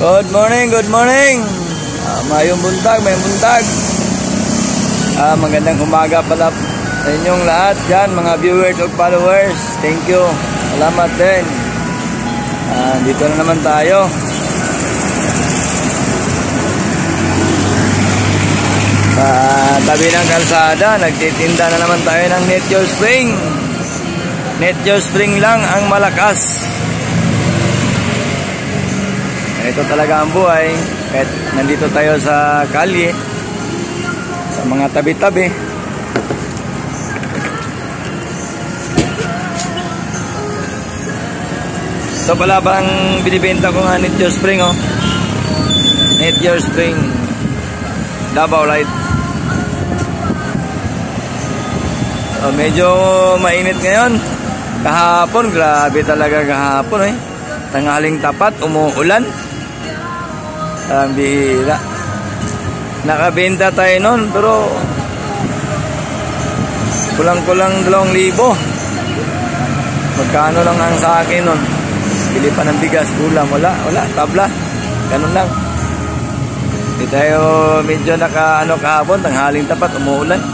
Good morning, good morning. Mayong buntag, may buntag. Magandang umaga pala sa inyong lahat dyan, mga viewers o followers. Thank you. Salamat din. Dito na naman tayo. Sa tabi ng kalsada, nagtitinda na naman tayo ng Nature Spring. Nature Spring lang ang malakas. Ito talaga ang buhay. Kahit nandito tayo sa kalye, sa mga tabi-tabi. Ito pala bang binibenta ko nga Nature Spring, oh. Nature Spring Davao Light. Medyo mainit ngayon. Kahapon, grabe talaga kahapon, eh. Tanghaling tapat, umuulan. Ang bihira. Nakabenta tayo nun, pero kulang-kulang 2,000. Magkano lang ang sa akin nun? Bili pa ng bigas, kulang, wala, tabla. Ganun lang. Hindi tayo medyo kahapon, tanghaling tapat, umuulan.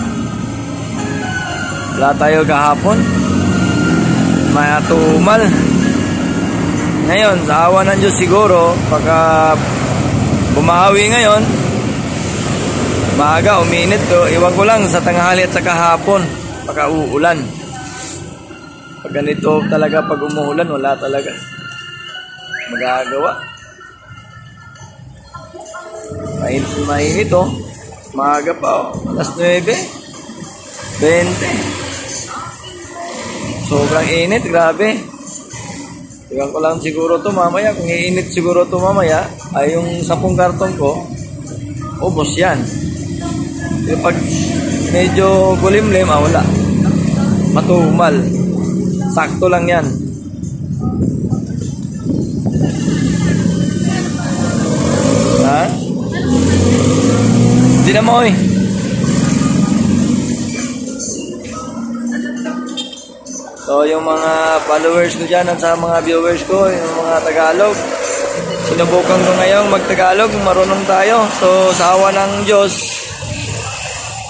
Wala tayo kahapon. Matumal. Ngayon, sa awa ng Diyos siguro, pagka bumawi ngayon, maaga, uminit. Iwan ko lang sa tanghali at sa kahapon, pagka uulan. Pag ganito talaga, pag umuulan, wala talaga magagawa. Mainit, oh. Maaga pa, oh. Alas 9:20. Sobrang init, grabe. Iwan ko lang siguro to mamaya. Kung iinit siguro to mamaya, ay yung 10 karton ko, ubos yan. Pero pag medyo kulimlim, wala. Matumal. Sakto lang yan. Ha? Hindi na mo, eh. So, yung mga followers ko dyan at sa mga viewers ko, yung mga Tagalog, sinubukan ko ngayong mag-Tagalog, marunong tayo. So, sa awa ng Diyos,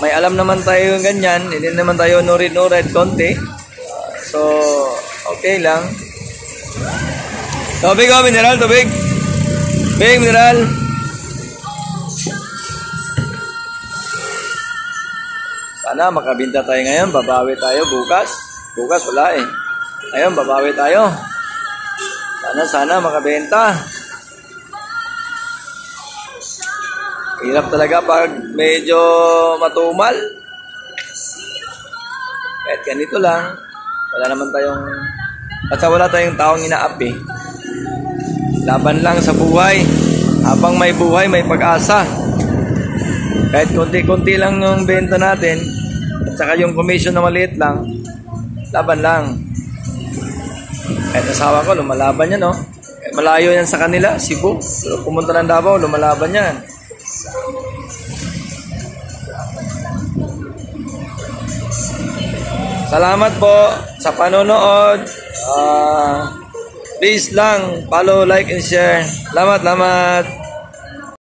may alam naman tayo yung ganyan, hindi naman tayo nurid-nurid konti. So, okay lang. Tubig, oh, mineral, tubig. Tubig, mineral. Sana makabinta tayo ngayon, babawi tayo bukas. Bukas wala, eh. Ayun, babawi tayo. Sana makabenta. Hirap talaga pag medyo matumal. Kahit ganito lang, wala naman tayong, basta wala tayong taong inaapi. Laban lang sa buhay. Habang may buhay, may pag-asa. Kahit konti-konti lang yung benta natin, at saka yung commission na maliit lang, laban lang. Kahit asawa ko, lumalaban yan, no? Malayo yan sa kanila, Cebu. So, pumunta ng Davao, lumalaban yan. Salamat po sa panonood. Please lang, follow, like, and share. Salamat.